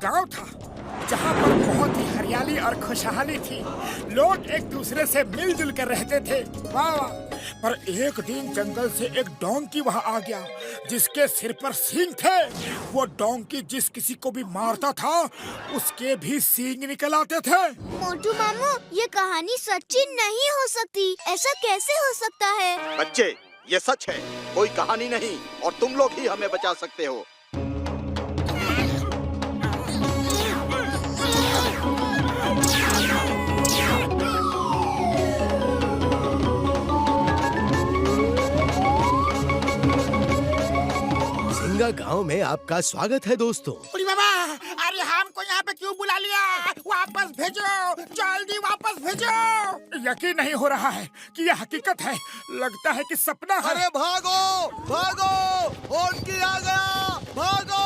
गांव था जहां पर बहुत ही हरियाली और खुशहाली थी। लोग एक दूसरे से मिलजुल कर रहते थे। वाह वाह। पर एक दिन जंगल से एक डोंकी वहां आ गया जिसके सिर पर सींग थे। वो डोंकी जिस किसी को भी मारता था उसके भी सींग निकल आते थे। मोटू मामू, ये कहानी सच्ची नहीं हो सकती। ऐसा कैसे हो सकता है? बच्चे, ये सच है, कोई कहानी नहीं, और तुम लोग ही हमें बचा सकते हो। सिंगा गांव में आपका स्वागत है दोस्तों। अरे बाबा, अरे हमको यहाँ पे क्यों बुला लिया? वापस भेजो, जल्दी वापस भेजो। यकीन नहीं हो रहा है कि यह हकीकत है। लगता है कि सपना है। अरे भागो भागो, डोंकी आ गया, भागो।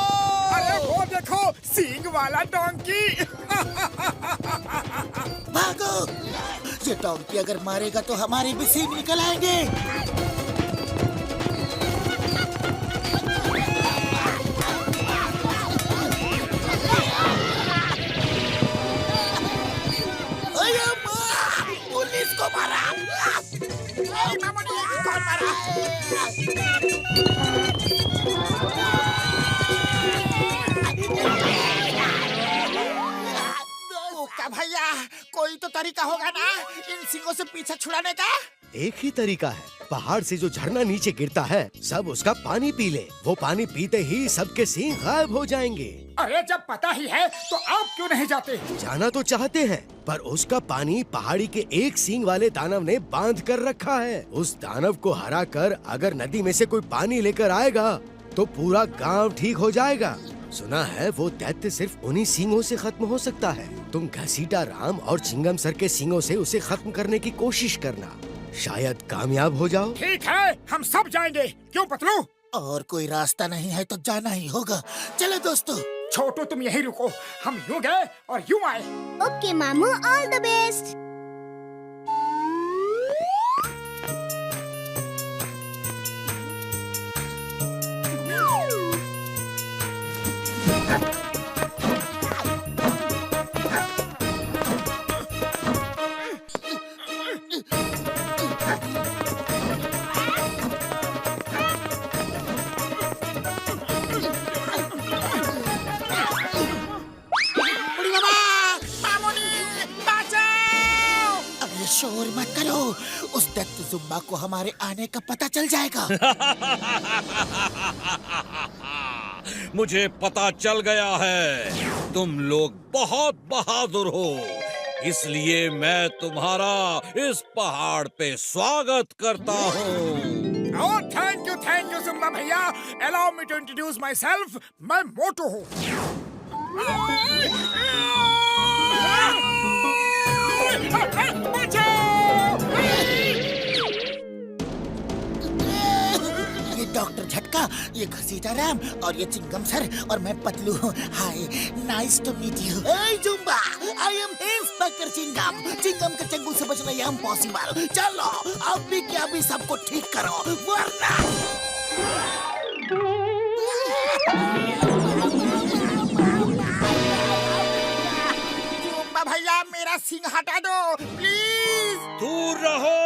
अरे वो देखो, सींग वाला डोंकी। भागो! ये डोंकी अगर मारेगा तो हमारे भी सींग निकल आएंगे। अरे माँ! पुलिस को मारा! मामूली, कौन मारा? ओका भैया, कोई तो तरीका होगा ना इन सिंगों से पीछा छुड़ाने का? एक ही तरीका है, पहाड़ से जो झरना नीचे गिरता है सब उसका पानी पी ले। वो पानी पीते ही सबके सींग गायब हो जाएंगे। अरे जब पता ही है तो आप क्यों नहीं जाते? जाना तो चाहते हैं, पर उसका पानी पहाड़ी के एक सींग वाले दानव ने बांध कर रखा है। उस दानव को हरा कर अगर नदी में से कोई पानी लेकर आएगा तो पूरा गांव ठीक हो जाएगा। सुना है वो दैत्य सिर्फ उन्हीं सींगों से खत्म हो सकता है। तुम घसीटा राम और चिंगम सर के सींगों से उसे खत्म करने की कोशिश करना, शायद कामयाब हो जाओ। ठीक है, हम सब जाएंगे। क्यों पतलू? और कोई रास्ता नहीं है तो जाना ही होगा। चलो दोस्तों। छोटू तुम यहीं रुको, हम यूं गए और यूं आए। ओके मामू, ऑल द बेस्ट। बुढ़ी बाबा, मामूली, बचाओ! अब ये शोर मत करो, उस दैत्य जुम्बा को हमारे आने का पता चल जाएगा। मुझे पता चल गया है, तुम लोग बहुत बहादुर हो, इसलिए मैं तुम्हारा इस पहाड़ पे स्वागत करता हूँ। Oh, thank you, जुम्बा भैया। Allow me to introduce myself. मैं मोटू हूँ। ये डॉक्टर झटका, ये घसीटा राम और ये चिंगम सर और मैं पतलू हूँ। Hi, nice to meet you. Hey Jumba, I am inspector Chingum. Chingum के चंगुल से बचना ये इम्पॉसिबल। चलो अब भी क्या भी सबको ठीक करो, वरना जुम्बा भैया, मेरा सिंग हटा दो, प्लीज। दूर रहो।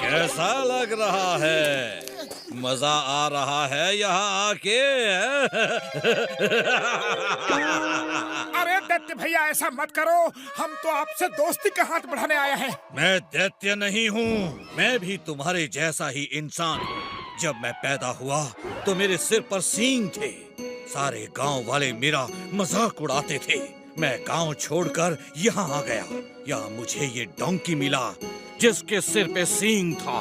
कैसा लग रहा है? मजा आ रहा है यहाँ आके? अरे दैत्य भैया, ऐसा मत करो। हम तो आपसे दोस्ती का हाथ बढ़ाने आए हैं। मैं दैत्य नहीं हूँ, मैं भी तुम्हारे जैसा ही इंसान हूँ। जब मैं पैदा हुआ तो मेरे सिर पर सींग थे। सारे गांव वाले मेरा मजाक उड़ाते थे। मैं गांव छोड़कर यहाँ आ गया। यहाँ मुझे ये डोंकी मिला जिसके सिर पे सींग था,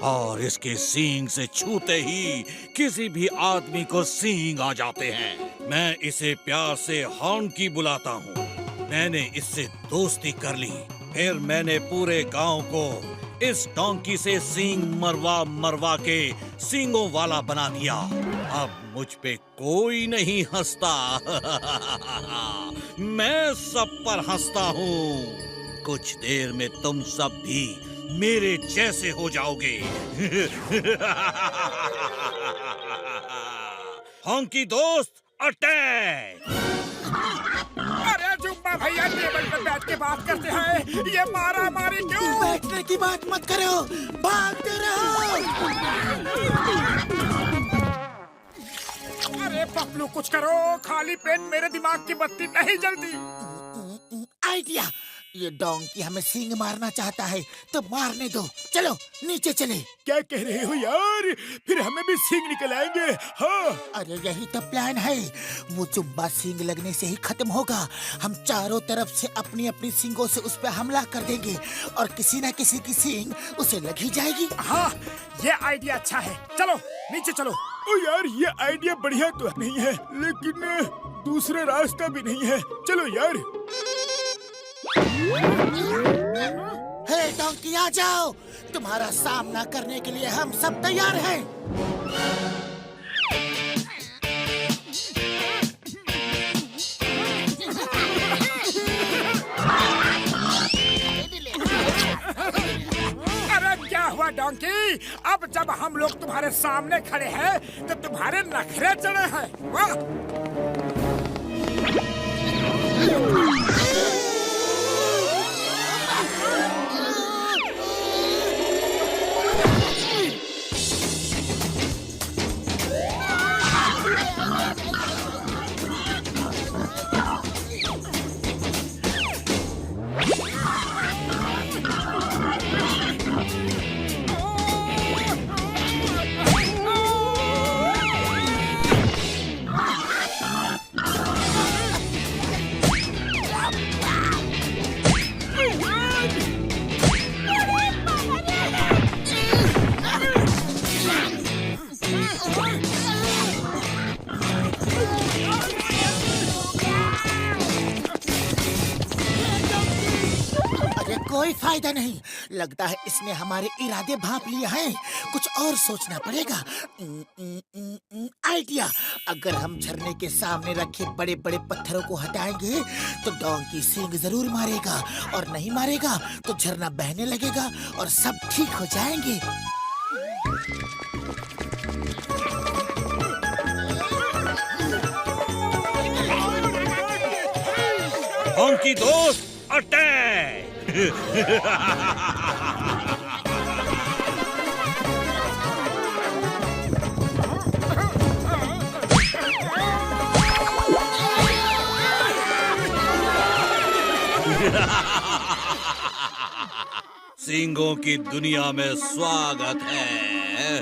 और इसके सींग से छूते ही किसी भी आदमी को सींग आ जाते हैं। मैं इसे प्यार से हॉर्नकी बुलाता हूँ। मैंने इससे दोस्ती कर ली, फिर मैंने पूरे गांव को इस डोंकी से सींग मरवा मरवा के सींगों वाला बना दिया। अब मुझ पे कोई नहीं हंसता। मैं सब पर हंसता हूँ। कुछ देर में तुम सब भी मेरे जैसे हो जाओगे। हॉन्की दोस्त अटैक! अरे जुम्मा भैया टेबल पर बैठ के बात करते हैं, ये मारा मारी क्यों? बैठने की बात मत करो, भागते रहो। अरे पपलू कुछ करो, खाली पेट मेरे दिमाग की बत्ती नहीं जलती। आइडिया, ये डोंकी हमें सींग मारना चाहता है तो मारने दो। चलो नीचे चले। क्या कह रहे हो यार? फिर हमें भी सींग निकल आएंगे। हाँ अरे यही तो प्लान है। वो जुम्बा सींग लगने से ही खत्म होगा। हम चारों तरफ से अपनी अपनी सींगों से उस पर हमला कर देंगे और किसी न किसी की सींग उसे लग ही जाएगी। हाँ, ये आइडिया अच्छा है। चलो नीचे चलो। ओ यार, ये आइडिया बढ़िया तो नहीं है, लेकिन दूसरा रास्ता भी नहीं है। चलो यार। हे डोंकी, आ जाओ। तुम्हारा सामना करने के लिए हम सब तैयार हैं। अरे क्या हुआ डोंकी? अब जब हम लोग तुम्हारे सामने खड़े हैं तो तुम्हारे नखरे चढ़े हैं। वाह! कोई फायदा नहीं। लगता है इसने हमारे इरादे भांप लिए हैं। कुछ और सोचना पड़ेगा। आइडिया, अगर हम झरने के सामने रखे बड़े बड़े पत्थरों को हटाएंगे तो डोंकी सींग जरूर मारेगा, और नहीं मारेगा तो झरना बहने लगेगा और सब ठीक हो जाएंगे। हॉन्की दोस्त अटैक! सींगों की दुनिया में स्वागत है।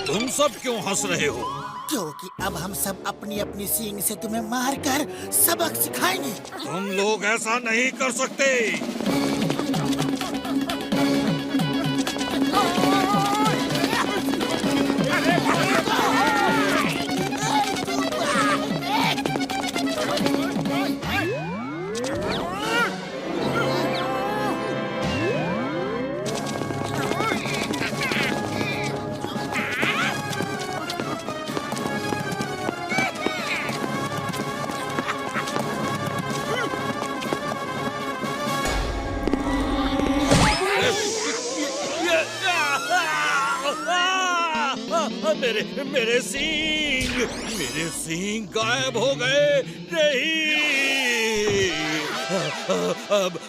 तुम सब क्यों हंस रहे हो? क्योंकि अब हम सब अपनी अपनी सींग से तुम्हें मारकर सबक सिखाएंगे। तुम लोग ऐसा नहीं कर सकते। मेरे सींग गायब हो गए। नहीं,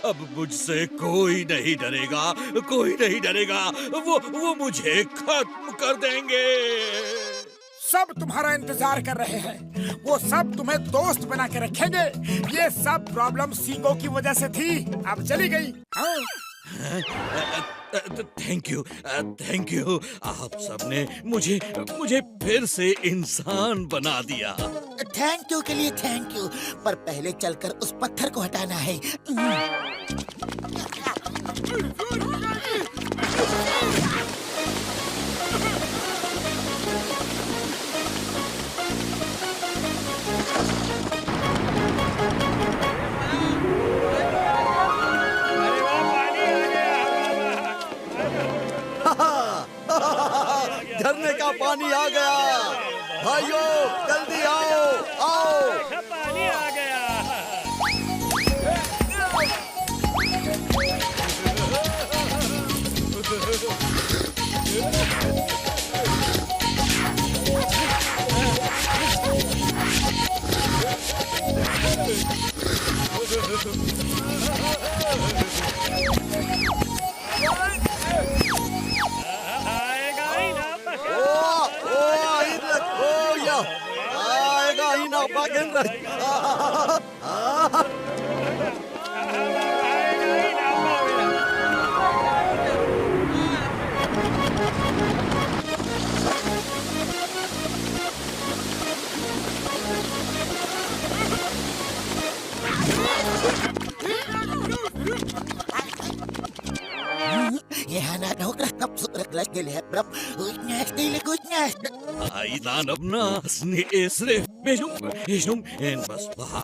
अब मुझसे कोई नहीं डरेगा, कोई नहीं डरेगा। वो मुझे खत्म कर देंगे। सब तुम्हारा इंतजार कर रहे हैं। वो सब तुम्हें दोस्त बना के रखेंगे। ये सब प्रॉब्लम सींगों की वजह से थी, अब चली गई। Thank you. आप सबने मुझे फिर से इंसान बना दिया। थैंक यू के लिए थैंक यू, पर पहले चलकर उस पत्थर को हटाना है। झरने का पानी आ गया। भाइयों, यहाँ ना ढोकरा कब सुरत लग गए ब्रम उठने ले कुछ ना Ay, danap na ni Isrif. Isnum, en basba.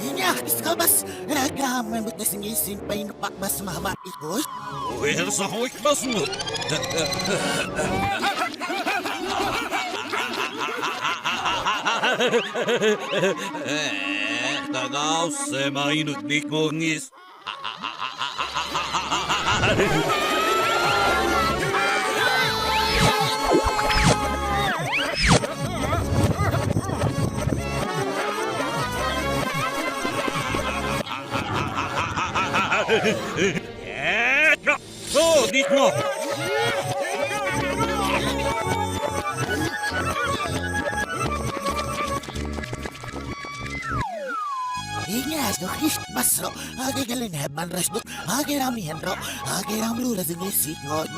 Ini इसका बस राम में मुतसंगी सिन पे pak bas mahba ikut Tagaw se mainut nikmongis. So, dito. Ini asno kis basro age galin heban rasdut age rami hendro age ramlu razingi sikot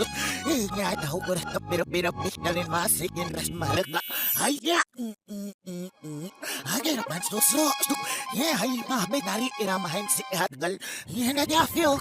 ini ada hukur pero galin masikin ras maretla haya age rapan sosro ye hay mah be dari iramahin sihat gal ye na dia feel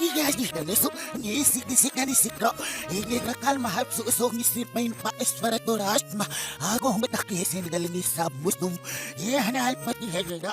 Iya jika lesuk ngisi disikani sikro ini kakal mahal suso ngisi pain pa espiratoras ma ako humatakis ni galing sa mustum iya hanal pati hegda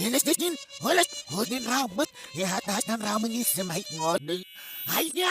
Hilas din holas hodin ramat ya hatasan ramang ngisi mahit ngodi Hayya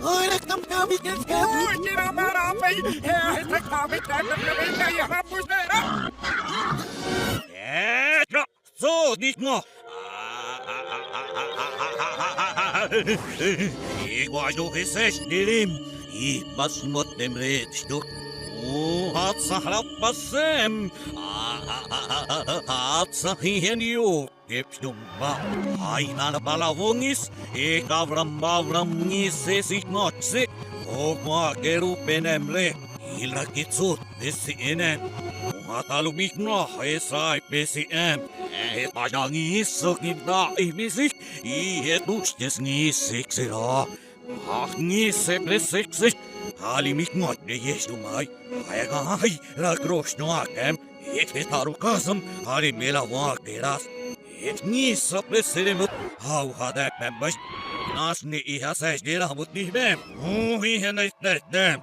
Orang tam kami kan kami Kira marapai Hei kami Nabita ya hapus dera So, dito. Igual do que se dilim. E basmot demret, At sa harap pasem. At sa hihenyo. Ipsumba. Ay nanabalawungis. Ikavram-bavram-ngis esiknotsi. Oma kerupenemre. Ilakitsut besi inen. Matalumik na esay besi em. Epajangis sakita ibisik. Ihetustes ngisik sila. Ngisip lisik. Halimik ngot ne yestumay. Ayagay lagros no akem. Ithetarukasam halimela wakiras. Ngisip lisirimut. How hadak members. Nasni ihasay diramut nihbem. Hihenay dem.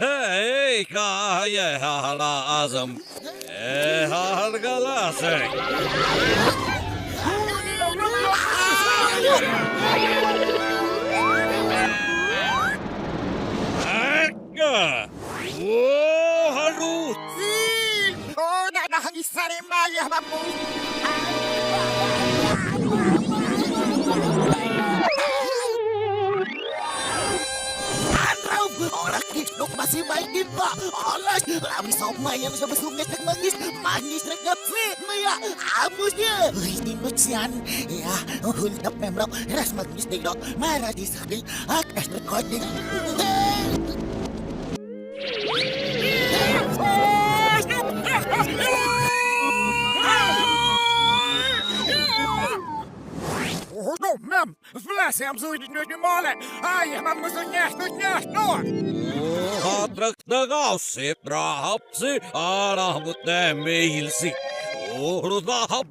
Hey, kaya halazam. Halgalase. Akka. Oh, harut. Oh, nakahangis sa rin maya mamu. Orang kislok masih mainin pa. Alas, rami somay yang sa basungit ng mangis regap fit maya. Amos niya. Uy, timot siyan. Ya, hold up memro. Ras magnis dito. Mara di sakit. Akas recording. Oh, no, ma'am. Vlas am zo die nu male. Ai, man muss nicht, no. Hatrak tagausi prahapsi arahmutte meilsi. Urda hap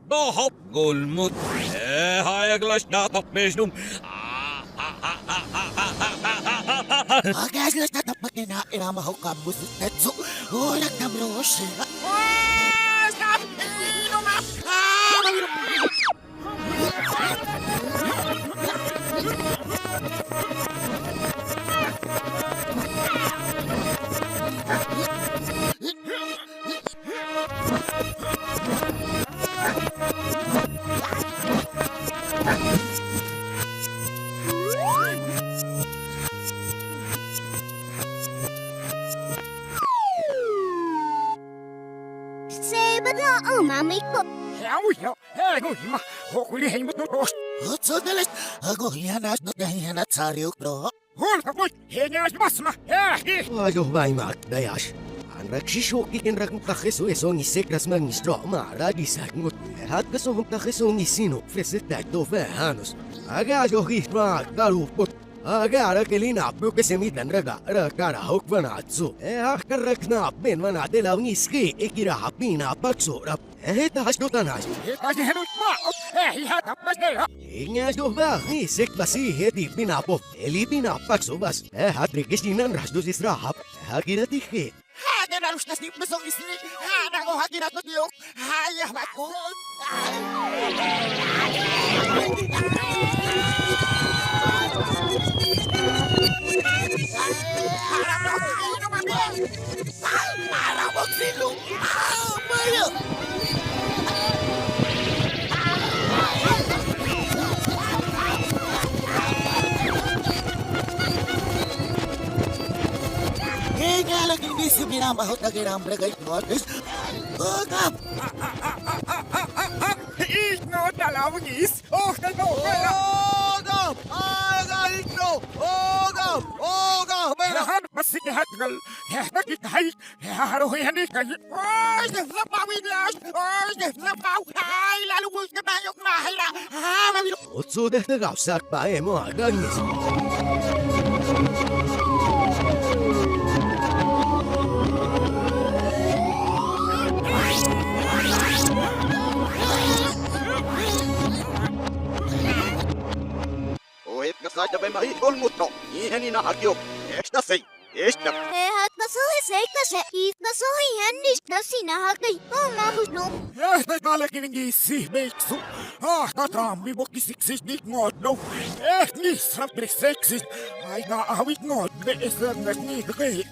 gulmut. Hayaglash na tapesnum. Agas na tatapat niya na iramahok ka busit netso. Ulag na bros. Sebab na mami ko. Hei, ma. Hokuli hei mut no. Otso dalas. Ako hiyanat na hiyanat sariok bro. Hol kapot. Hei ngas basma. Hei. Ayo vaimak dayash. Anrak shishokikin rak mkakeso esong isekras mangistro mara disagnut. Hat kaso mkakeso ngisino freset takto vehanos. Aga johitma garupot. Aga kelina apyo ke semitan raga rakara hokvanatsu. Akarrakna ben vanate lavniski ekira hapina paksora. Taas dotanas. Hei, henut ma. Hei, hat mas ne. Ingas dohba ni sek basi heti pinapo. Eli pinapakso bas. Hatrikisinan rasdos israhap. Hakirati he. Hada na rustas ni besong isni. Hada ko hakirat no diok. Hayah mako. Para mo silo. Maya. Kaya lagi ni si binamahot na ginambragay notis. Ogap! Igno dalawngis. Oh, no. Ogam! Aga itno! Ogam! Ogam! Lahan masihat gal. Bakit hay? Haro yan kay. Oy, napaw ilas! Oy, napaw! Ay, lalubos na bayok na hayra! Ha, mabilo! Otso de tagausak pa mo agangis. Ohit ka sa dabay mahigol mo to. Iheni na hagyok. Esta say. Esta. Hat masuhi sek na siya. Is masuhi handis na sinahagay. Oh, mabus no. Esta talaking si Beksu. Tatram mi bok isiksis dik ngod no. Ni srapre seksis. Ay naawit ngod be esag ni kay.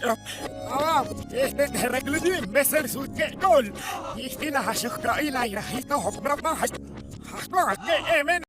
Este reglo din mesel sut ke gol. Istina hashuk ra ilay rahita hok brabna hash. Haswa ke emen.